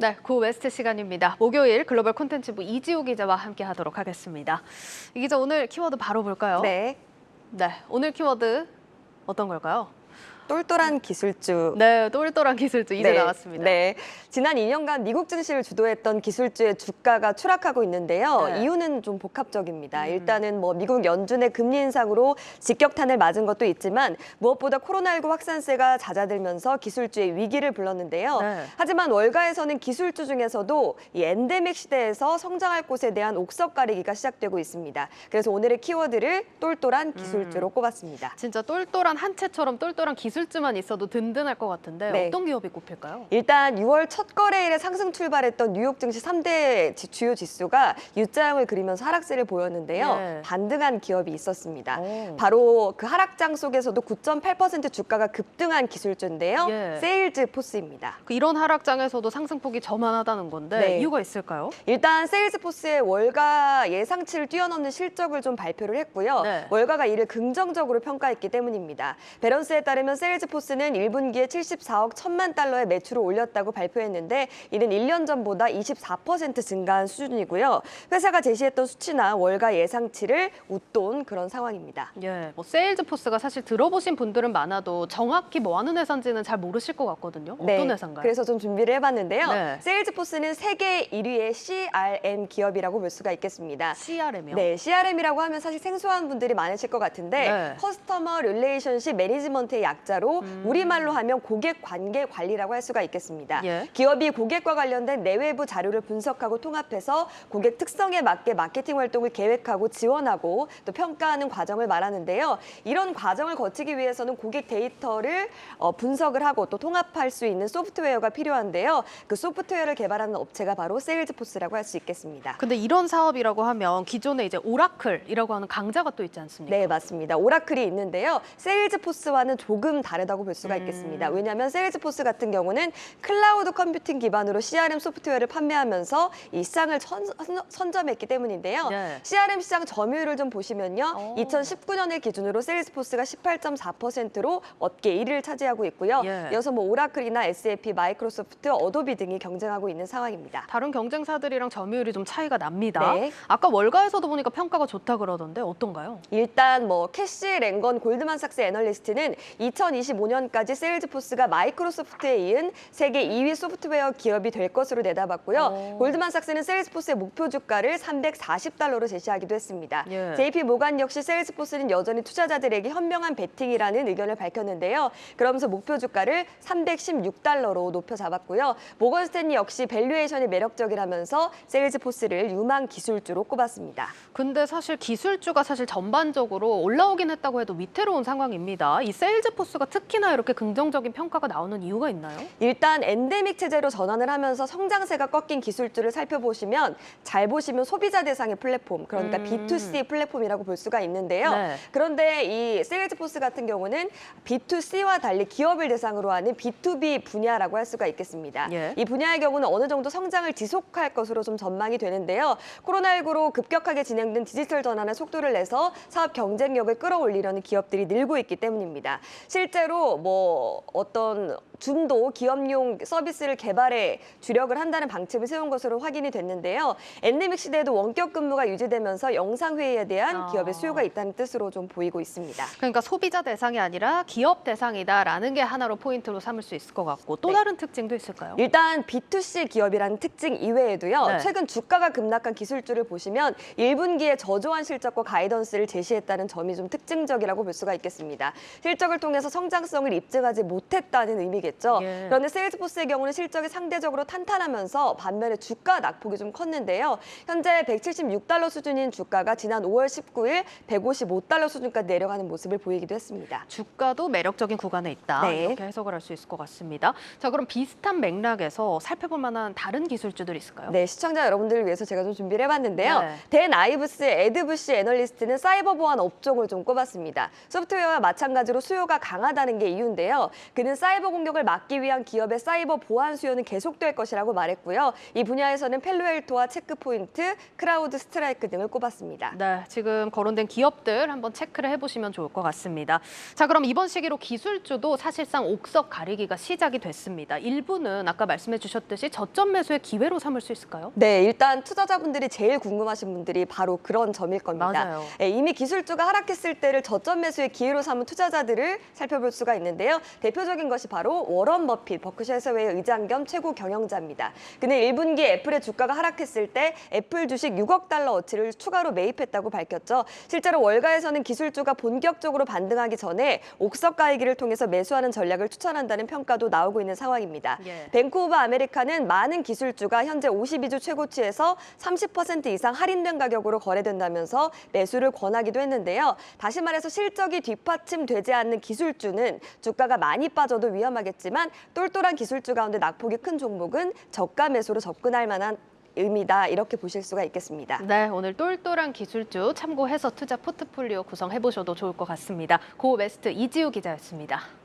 네, 고 웨스트 시간입니다. 목요일 글로벌 콘텐츠부 이지우 기자와 함께 하도록 하겠습니다. 이 기자, 오늘 키워드 바로 볼까요? 네. 네, 오늘 키워드 어떤 걸까요? 똘똘한 기술주. 네, 똘똘한 기술주 이제 나왔습니다. 네. 지난 2년간 미국 증시를 주도했던 기술주의 주가가 추락하고 있는데요. 네. 이유는 좀 복합적입니다. 일단은 미국 연준의 금리 인상으로 직격탄을 맞은 것도 있지만 무엇보다 코로나19 확산세가 잦아들면서 기술주의 위기를 불렀는데요. 네. 하지만 월가에서는 기술주 중에서도 이 엔데믹 시대에서 성장할 곳에 대한 옥석 가리기가 시작되고 있습니다. 그래서 오늘의 키워드를 똘똘한 기술주로 꼽았습니다. 진짜 똘똘한 한 채처럼 똘똘한 기술주만 있어도 든든할 것 같은데 네. 어떤 기업이 꼽힐까요? 일단 6월 첫 거래일에 상승 출발했던 뉴욕 증시 3대 주요 지수가 U자형을 그리면서 하락세를 보였는데요. 네. 반등한 기업이 있었습니다. 오. 바로 그 하락장 속에서도 9.8% 주가가 급등한 기술주인데요. 예. 세일즈포스입니다. 이런 하락장에서도 상승폭이 저만하다는 건데 네. 이유가 있을까요? 일단 세일즈포스의 월가 예상치를 뛰어넘는 실적을 좀 발표를 했고요. 네. 월가가 이를 긍정적으로 평가했기 때문입니다. 베런스에 따르면 세일즈포스는 1분기에 74억 1천만 달러의 매출을 올렸다고 발표했는데 이는 1년 전보다 24% 증가한 수준이고요. 회사가 제시했던 수치나 월가 예상치를 웃돈 그런 상황입니다. 예, 세일즈포스가 사실 들어보신 분들은 많아도 정확히 뭐 하는 회사인지는 잘 모르실 것 같거든요. 어떤 회사인가요? 그래서 좀 준비를 해봤는데요. 네. 세일즈포스는 세계 1위의 CRM 기업이라고 볼 수가 있겠습니다. CRM이요? 네, CRM이라고 하면 사실 생소한 분들이 많으실 것 같은데 네. 커스터머 릴레이션십 매니지먼트의 약자로 우리말로 하면 고객 관계 관리라고 할 수가 있겠습니다. 예. 기업이 고객과 관련된 내외부 자료를 분석하고 통합해서 고객 특성에 맞게 마케팅 활동을 계획하고 지원하고 또 평가하는 과정을 말하는데요. 이런 과정을 거치기 위해서는 고객 데이터를 분석을 하고 또 통합할 수 있는 소프트웨어가 필요한데요. 그 소프트웨어를 개발하는 업체가 바로 세일즈포스라고 할 수 있겠습니다. 근데 이런 사업이라고 하면 기존에 이제 오라클이라고 하는 강자가 또 있지 않습니까? 네, 맞습니다. 오라클이 있는데요. 세일즈포스와는 조금 다르다고 볼 수가 있겠습니다. 왜냐하면 세일즈포스 같은 경우는 클라우드 컴퓨팅 기반으로 CRM 소프트웨어를 판매하면서 이 시장을 선점했기 때문인데요. 네. CRM 시장 점유율을 좀 보시면요. 오. 2019년을 기준으로 세일즈포스가 18.4%로 업계 1위를 차지하고 있고요. 예. 이어서 오라클이나 SAP, 마이크로소프트, 어도비 등이 경쟁하고 있는 상황입니다. 다른 경쟁사들이랑 점유율이 좀 차이가 납니다. 네. 아까 월가에서도 보니까 평가가 좋다 그러던데 어떤가요? 일단 캐시 랭건 골드만삭스 애널리스트는 2025년까지 세일즈포스가 마이크로소프트에 이은 세계 2위 소프트웨어 기업이 될 것으로 내다봤고요. 오. 골드만삭스는 세일즈포스의 목표 주가를 340달러로 제시하기도 했습니다. 예. JP 모간 역시 세일즈포스는 여전히 투자자들에게 현명한 베팅이라는 의견을 밝혔는데요. 그러면서 목표 주가를 316달러로 높여 잡았고요. 모건 스탠리 역시 밸류에이션이 매력적이라면서 세일즈포스를 유망 기술주로 꼽았습니다. 근데 사실 기술주가 사실 전반적으로 올라오긴 했다고 해도 위태로운 상황입니다. 이 세일즈포스가 특히나 이렇게 긍정적인 평가가 나오는 이유가 있나요? 일단 엔데믹 체제로 전환을 하면서 성장세가 꺾인 기술주를 살펴보시면 잘 보시면 소비자 대상의 플랫폼, 그러니까 B2C 플랫폼이라고 볼 수가 있는데요. 네. 그런데 이 세일즈포스 같은 경우는 B2C와 달리 기업을 대상으로 하는 B2B 분야라고 할 수가 있겠습니다. 예. 이 분야의 경우는 어느 정도 성장을 지속할 것으로 좀 전망이 되는데요. 코로나19로 급격하게 진행된 디지털 전환의 속도를 내서 사업 경쟁력을 끌어올리려는 기업들이 늘고 있기 때문입니다. 실제로 어떤 줌도 기업용 서비스를 개발해 주력을 한다는 방침을 세운 것으로 확인이 됐는데요. 엔데믹 시대에도 원격 근무가 유지되면서 영상회의에 대한 기업의 수요가 있다는 뜻으로 좀 보이고 있습니다. 그러니까 소비자 대상이 아니라 기업 대상이다라는 게 하나로 포인트로 삼을 수 있을 것 같고 또 네. 다른 특징도 있을까요? 일단 B2C 기업이라는 특징 이외에도요. 네. 최근 주가가 급락한 기술주를 보시면 1분기에 저조한 실적과 가이던스를 제시했다는 점이 좀 특징적이라고 볼 수가 있겠습니다. 실적을 통해서 성장성을 입증하지 못했다는 의미겠죠. 예. 그런데 세일즈포스의 경우는 실적이 상대적으로 탄탄하면서 반면에 주가 낙폭이 좀 컸는데요. 현재 176달러 수준인 주가가 지난 5월 19일 155달러 수준까지 내려가는 모습을 보이기도 했습니다. 주가도 매력적인 구간에 있다. 네. 이렇게 해석을 할 수 있을 것 같습니다. 자, 그럼 비슷한 맥락에서 살펴볼 만한 다른 기술주들 있을까요? 네, 시청자 여러분들을 위해서 제가 좀 준비를 해봤는데요. 네. 댄 아이브스의 에드부시 애널리스트는 사이버 보안 업종을 좀 꼽았습니다. 소프트웨어와 마찬가지로 수요가 강하다는 게 이유인데요. 그는 사이버 공격 공격을 막기 위한 기업의 사이버 보안 수요는 계속될 것이라고 말했고요. 이 분야에서는 펠로엘토와 체크포인트, 크라우드 스트라이크 등을 꼽았습니다. 네, 지금 거론된 기업들 한번 체크를 해보시면 좋을 것 같습니다. 자, 그럼 이번 시기로 기술주도 사실상 옥석 가리기가 시작이 됐습니다. 일부는 아까 말씀해 주셨듯이 저점 매수의 기회로 삼을 수 있을까요? 네, 일단 투자자분들이 제일 궁금하신 분들이 바로 그런 점일 겁니다. 맞아요. 이미 기술주가 하락했을 때를 저점 매수의 기회로 삼은 투자자들을 살펴볼 수가 있는데요. 대표적인 것이 바로 워런 버핏, 버크셔 해서웨이 의장 겸 최고 경영자입니다. 그는 1분기 애플의 주가가 하락했을 때 애플 주식 6억 달러어치를 추가로 매입했다고 밝혔죠. 실제로 월가에서는 기술주가 본격적으로 반등하기 전에 옥석 가이기를 통해서 매수하는 전략을 추천한다는 평가도 나오고 있는 상황입니다. 예. 뱅크 오브 아메리카는 많은 기술주가 현재 52주 최고치에서 30% 이상 할인된 가격으로 거래된다면서 매수를 권하기도 했는데요. 다시 말해서 실적이 뒷받침되지 않는 기술주는 주가가 많이 빠져도 위험하겠지만 똘똘한 기술주 가운데 낙폭이 큰 종목은 저가 매수로 접근할 만한 의미다, 이렇게 보실 수가 있겠습니다. 네, 오늘 똘똘한 기술주 참고해서 투자 포트폴리오 구성해보셔도 좋을 것 같습니다. 고웨스트 이지우 기자였습니다.